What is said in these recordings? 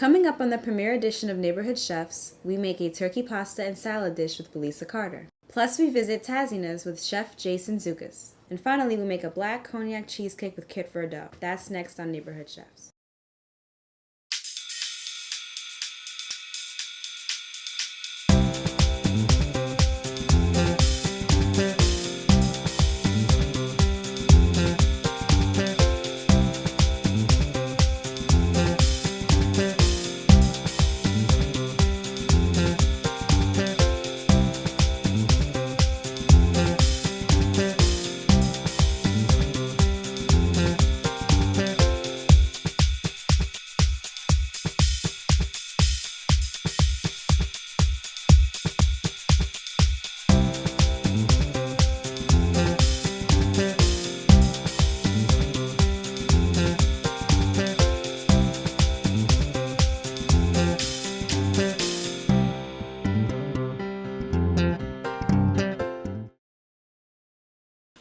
Coming up on the premiere edition of Neighborhood Chefs, we make a turkey pasta and salad dish with Lesa Carter. Plus, we visit Tazina's with Chef Jason Zukas. And finally, we make a black cognac cheesecake with Kit Verdot. That's next on Neighborhood Chefs.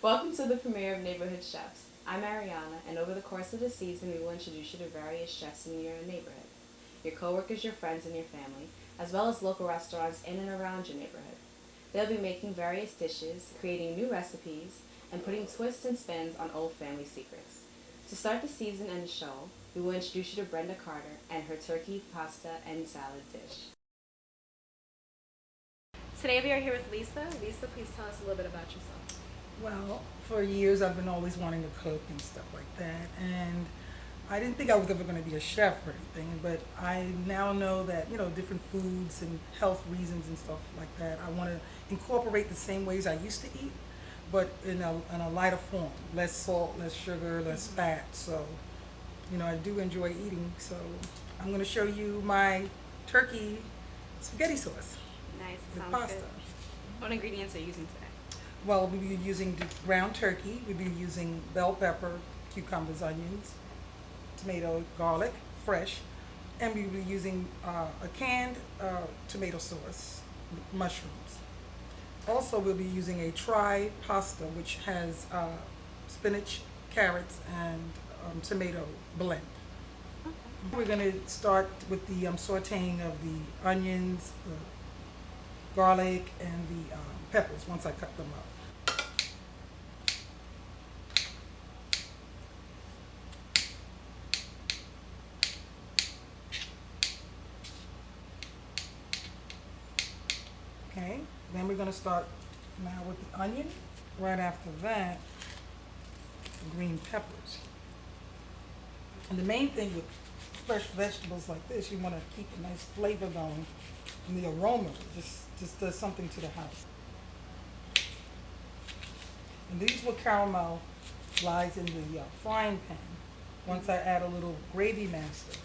Welcome to the premiere of Neighborhood Chefs. I'm Ariana, and over the course of the season, we will introduce you to various chefs in your neighborhood, your coworkers, your friends, and your family, as well as local restaurants in and around your neighborhood. They'll be making various dishes, creating new recipes, and putting twists and spins on old family secrets. To start the season and the show, we will introduce you to Brenda Carter and her turkey, pasta, and salad dish. Today we are here with Lesa. Lesa, please tell us a little bit about yourself. Well, for years I've been always wanting to cook and stuff like that, and I didn't think I was ever going to be a chef or anything, but I now know that, different foods and health reasons and stuff like that, I want to incorporate the same ways I used to eat, but in a lighter form, less salt, less sugar, less fat. So, I do enjoy eating, so I'm going to show you my turkey spaghetti sauce Nice, with sounds pasta. good. What ingredients are you using today? Well, we'll be using the ground turkey, we'll be using bell pepper, cucumbers, onions, tomato, garlic, fresh, and we'll be using a canned tomato sauce, mushrooms. Also, we'll be using a tri pasta, which has spinach, carrots, and tomato blend. Okay. We're going to start with the sauteing of the onions, the garlic, and the peppers once I cut them up. Okay, then we're going to start now with the onion. Right after that, the green peppers. And the main thing with fresh vegetables like this, you want to keep a nice flavor going, and the aroma just does something to the house. And these will caramelize in the frying pan once I add a little gravy master.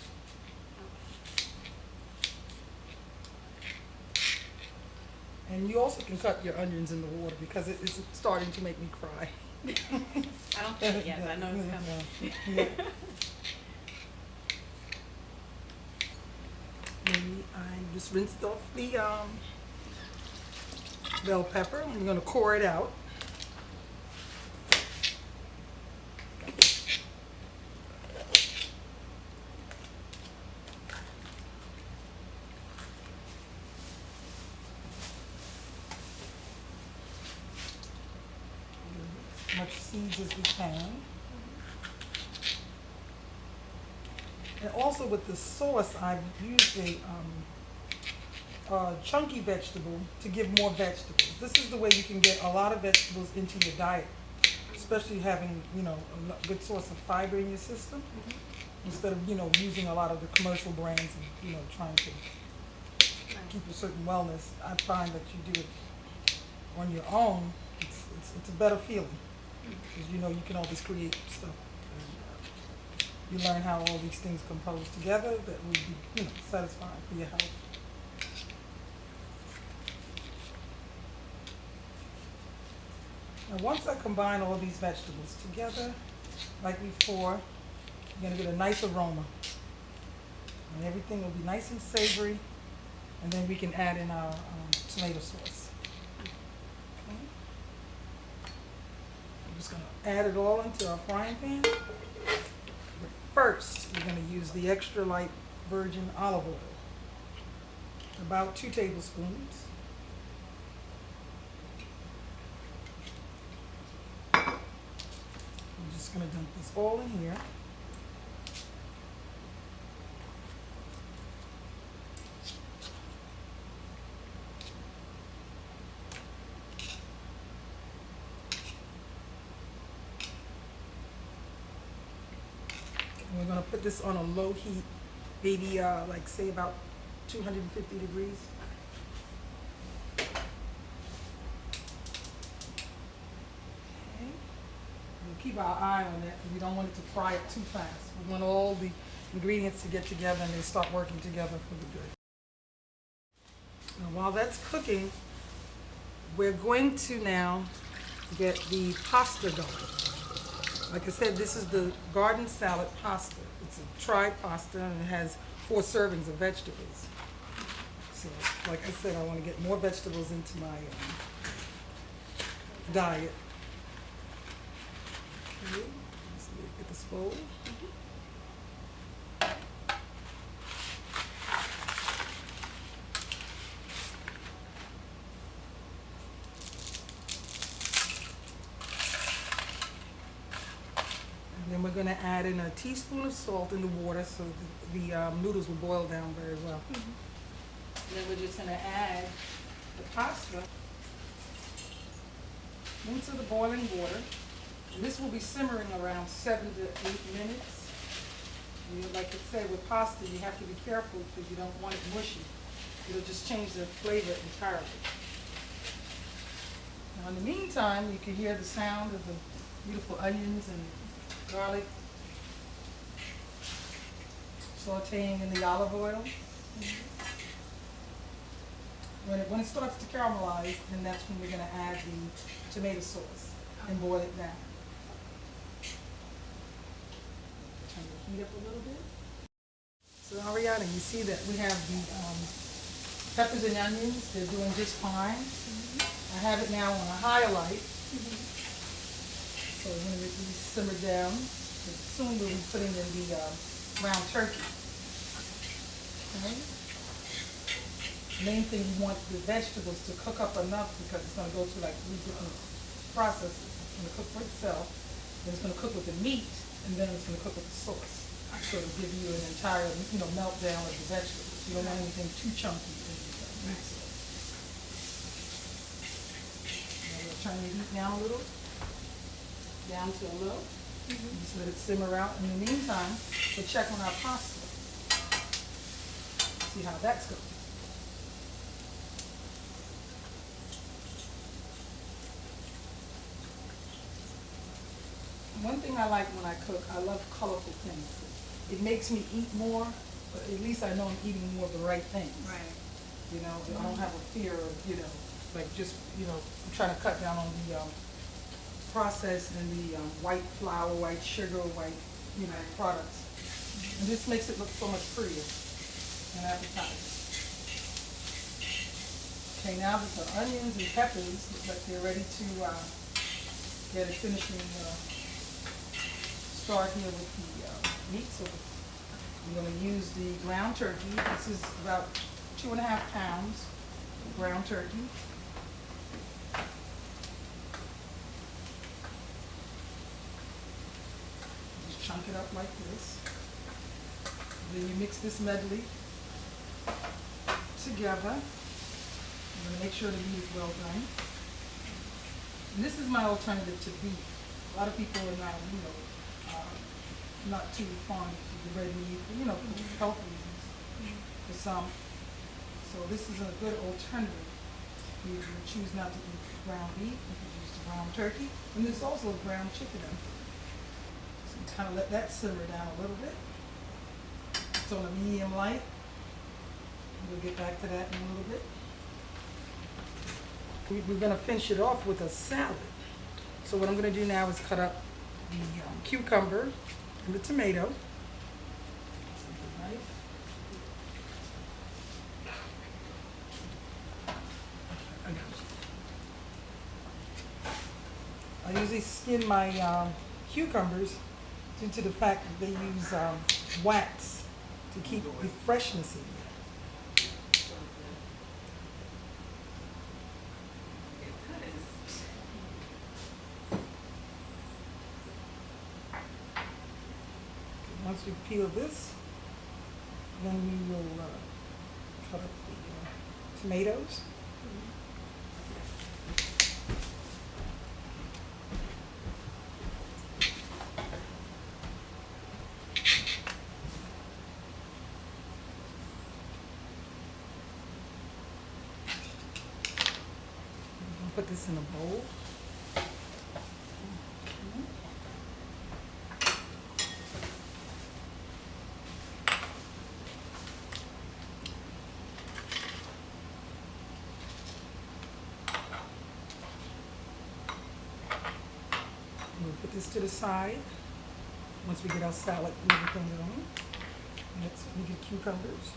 And you also can cut your onions in the water because it's starting to make me cry. I don't think it yet, but I know it's coming. Yeah. Maybe I just rinsed off the bell pepper. I'm going to core it out. As much seeds as we can. And also with the sauce, I've used a chunky vegetable to give more vegetables. This is the way you can get a lot of vegetables into your diet, especially having, a good source of fiber in your system, instead of, using a lot of the commercial brands and, trying to keep a certain wellness. I find that you do it on your own, it's a better feeling, because, you can always create stuff. You learn how all these things compose together that will be, satisfying for your health. Now, once I combine all these vegetables together, like before, you're going to get a nice aroma. And everything will be nice and savory. And then we can add in our tomato sauce. Okay. I'm just going to add it all into our frying pan. But first, we're going to use the extra light virgin olive oil, about 2 tablespoons. I'm just going to dump this all in here. And we're going to put this on a low heat, maybe like say about 250 degrees. Okay. We'll keep our eye on that because we don't want it to fry it too fast. We want all the ingredients to get together and they start working together for the good. Now, while that's cooking, we're going to now get the pasta going. Like I said, this is the garden salad pasta. It's a tried pasta and it has 4 servings of vegetables. So, like I said, I want to get more vegetables into my diet. Okay, let's get this bowl. And then we're going to add in a teaspoon of salt in the water so the noodles will boil down very well. And then we're just going to add the pasta into the boiling water. And this will be simmering around 7 to 8 minutes. And like I said, with pasta, you have to be careful because you don't want it mushy. It'll just change the flavor entirely. Now, in the meantime, you can hear the sound of the beautiful onions and garlic sauteing in the olive oil. When it starts to caramelize, then that's when we're going to add the tomato sauce and boil it down. Turn the heat up a little bit. So Ariana, you see that we have the peppers and onions. They're doing just fine. I have it now on a higher light. So when it simmer down, soon we'll be putting in the ground turkey. Okay. Main thing, you want the vegetables to cook up enough because it's going to go through like 3 different processes. It's going to cook for itself, then it's going to cook with the meat, and then it's going to cook with the sauce. So it'll give you an entire, meltdown of the vegetables. You don't want anything too chunky in the meat sauce. Now we'll turn the heat down a little, down to a low. Just let it simmer out. In the meantime, we'll check on our pasta. See how that's going. One thing I like when I cook, I love colorful things. It makes me eat more, but at least I know I'm eating more of the right things. Right. I don't have a fear of, I'm trying to cut down on the processed and the white flour, white sugar, white, products. And this makes it look so much prettier and appetizing. Okay, now that the onions and peppers look like they're ready to get a finishing start here with the meat. So I'm going to use the ground turkey. This is about 2.5 pounds of ground turkey. Just chunk it up like this. Then you mix this medley together. I'm going to make sure the meat is well done. And this is my alternative to beef. A lot of people are not too fond of the red meat, health reasons for some. So this is a good alternative. You can choose not to eat ground beef, you can use the ground turkey, and there's also ground chicken. So you kind of let that simmer down a little bit. It's on a medium light. We'll get back to that in a little bit. We're going to finish it off with a salad. So what I'm going to do now is cut up the cucumber and the tomato. Knife. I usually skin my cucumbers due to the fact that they use wax to keep the freshness in there. Once we peel this, then we will cut up the tomatoes. Put this in a bowl. We'll put this to the side once we get our salad and everything going. Next, we get cucumbers.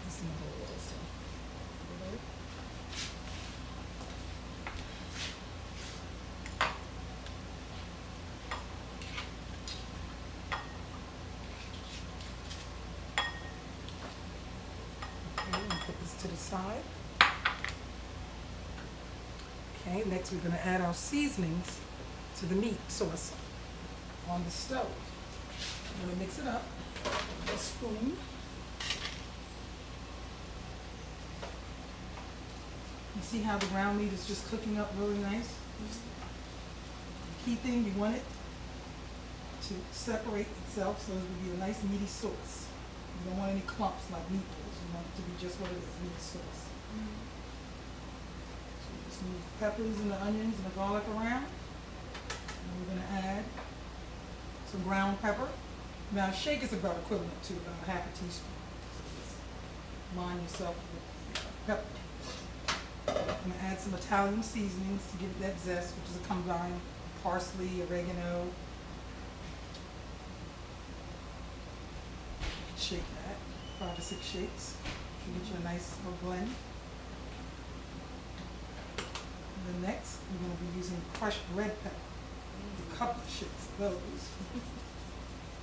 This in the bowl also. Okay, we'll put this to the side. Okay, next we're going to add our seasonings to the meat sauce on the stove. I'm going to mix it up with a spoon. You see how the ground meat is just cooking up really nice? The key thing, you want it to separate itself so it will be a nice meaty sauce. You don't want any clumps like meatballs. You want it to be just what it is, meat sauce. So you just move the peppers and the onions and the garlic around. And we're going to add some ground pepper. Now, a shake is about equivalent to about a half a teaspoon. So just line yourself with the pepper. I'm going to add some Italian seasonings to give it that zest, which is a combined parsley, oregano. Shake that, 5 to 6 shakes to get you a nice little blend. And then next, we're going to be using crushed red pepper. A couple of shakes of those.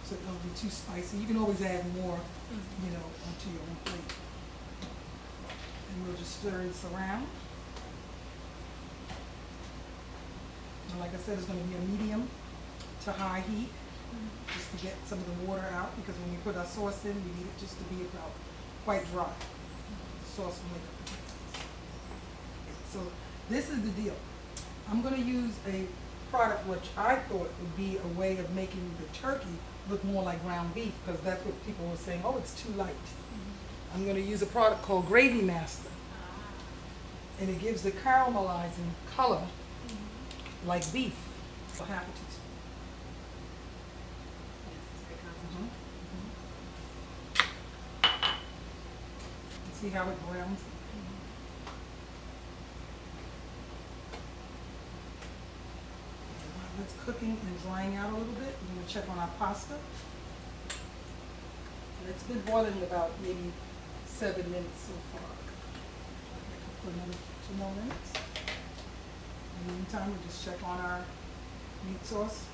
So it won't be too spicy. You can always add more, onto your own plate. And we'll just stir this around. And like I said, it's going to be a medium to high heat, just to get some of the water out, because when we put our sauce in, we need it just to be about quite dry. The sauce will make up the difference. So this is the deal. I'm going to use a product which I thought would be a way of making the turkey look more like ground beef, because that's what people were saying, oh, it's too light. I'm going to use a product called Gravy Master, and it gives the caramelizing color like beef. So half a teaspoon. See how it browns? While it's cooking and drying out a little bit, we're going to check on our pasta. And it's been boiling about maybe 7 minutes so far. For another 2 more minutes. In the meantime, we just check on our meat sauce.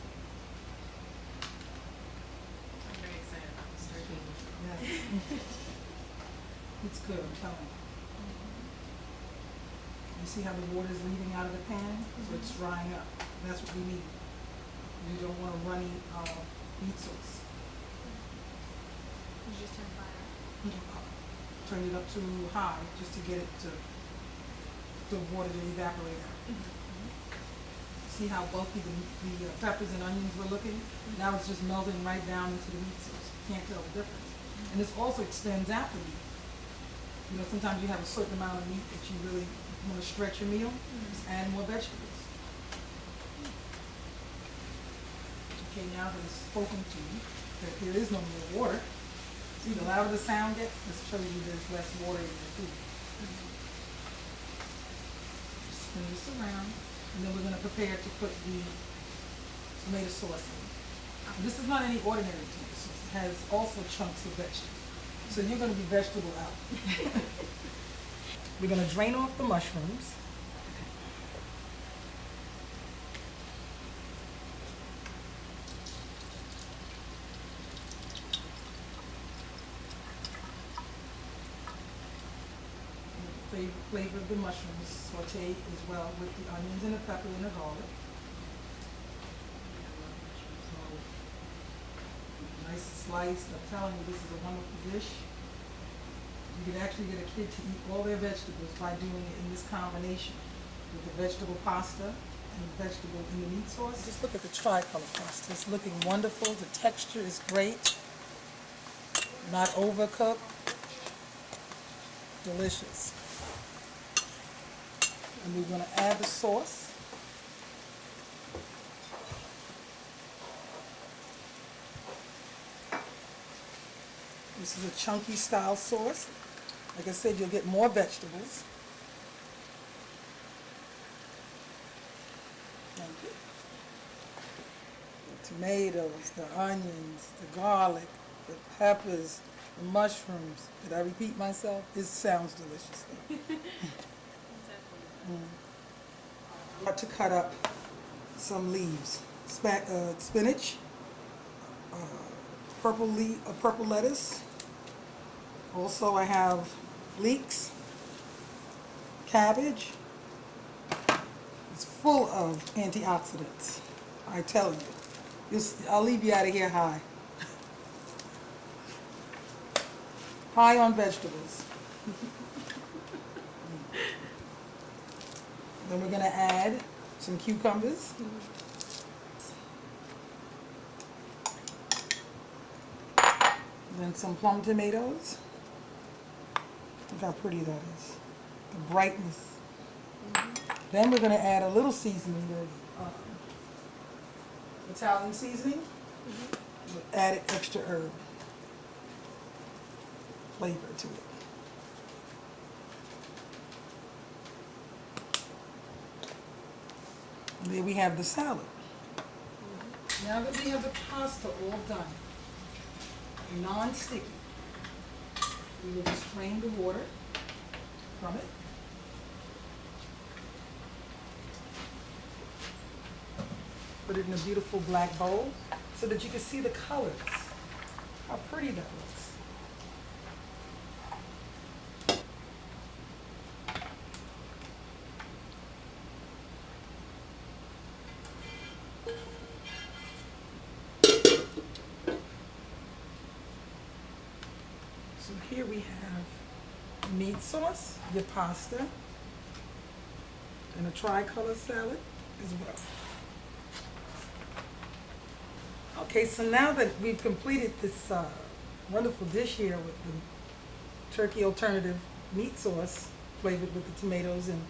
I'm very excited about this turkey. Yes. It's good, I'm telling you. You see how the water is leaving out of the pan? So it's drying up. That's what we need. You don't want a runny meat sauce. You just turn fire. Turn it up to high just to get it to the water to evaporate out. See how bulky the peppers and onions were looking? Now it's just melting right down into the meat sauce. You can't tell the difference. And this also extends out the meat. Sometimes you have a certain amount of meat that you really want to stretch your meal. Just add more vegetables. Okay, now that it's spoken to you, that there is no more water. See, the louder the sound gets, this shows you there's less water in the food. Just spin this around, and then we're going to prepare to put the tomato sauce in. This is not any ordinary tomato sauce. has also chunks of vegetables. So you're gonna be vegetable out. We're gonna drain off the mushrooms. Flavor of the mushrooms, saute as well with the onions and the pepper and the garlic. Nice sliced. I'm telling you, this is a wonderful dish. You can actually get a kid to eat all their vegetables by doing it in this combination with the vegetable pasta and the vegetable in the meat sauce. Just look at the tricolor pasta. It's looking wonderful. The texture is great. Not overcooked. Delicious. And we're going to add the sauce. This is a chunky style sauce. Like I said, you'll get more vegetables. Thank you. The tomatoes, the onions, the garlic, the peppers, the mushrooms. Did I repeat myself? It sounds delicious. To cut up some leaves, spinach, purple lettuce. Also, I have leeks, cabbage. It's full of antioxidants. I tell you, I'll leave you out of here high. High on vegetables. Then we're going to add some cucumbers. Then some plum tomatoes. Look how pretty that is. The brightness. Then we're going to add a little seasoning, Italian seasoning. Added extra herb flavor to it. And there we have the salad. Now that we have the pasta all done, non-sticky, we will just drain the water from it. Put it in a beautiful black bowl so that you can see the colors. How pretty that looks. So here we have meat sauce, your pasta, and a tricolor salad as well. Okay, so now that we've completed this wonderful dish here with the turkey alternative meat sauce flavored with the tomatoes and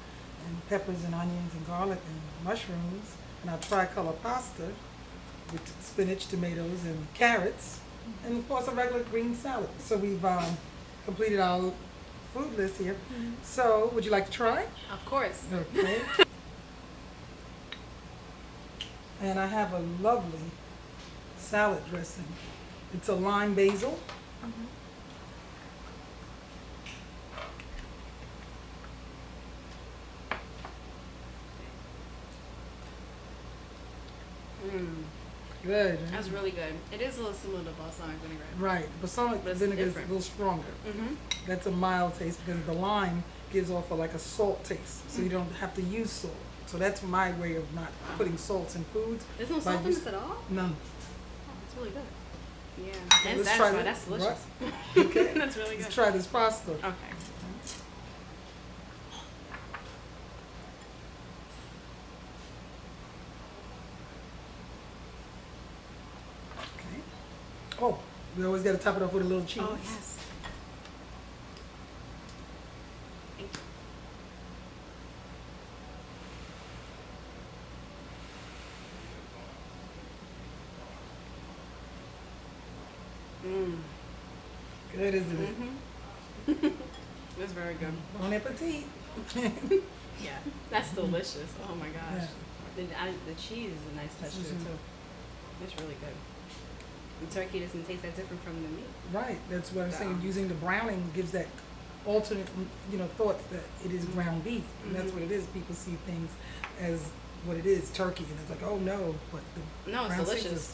peppers and onions and garlic and mushrooms, and our tricolor pasta with spinach, tomatoes, and carrots, and of course a regular green salad. So we've completed our food list here. So would you like to try? Of course. Okay. And I have a lovely salad dressing. It's a lime basil. Good. Right? That's really good. It is a little similar to balsamic vinaigrette. Right. Balsamic But it's vinegar is a different. little stronger. That's a mild taste because the lime gives off like a salt taste, so you don't have to use salt. So that's my way of not putting salts in foods. There's no By salt in just- this at all? None. Oh, that's really good. Yeah. Okay, And let's try satisfying. this. That's delicious. Okay. That's really good. Let's try this pasta. Okay. Okay. Oh, we always got to top it off with a little cheese. Oh, yes. Thank you. Good, isn't it? It's very good. Bon appetit. Yeah. That's delicious. Oh my gosh. Yeah. The cheese is a nice texture Mhm. too. It's really good. The turkey doesn't taste that different from the meat. Right, that's what I'm saying. So- Using the browning gives that alternate, thoughts that it is ground beef, and that's Mhm. what it is. People see things as what it is, turkey, and it's like, oh no, but the No, it's ground delicious.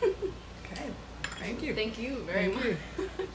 Caesar's- Okay, thank you. Thank you very Thank much. you.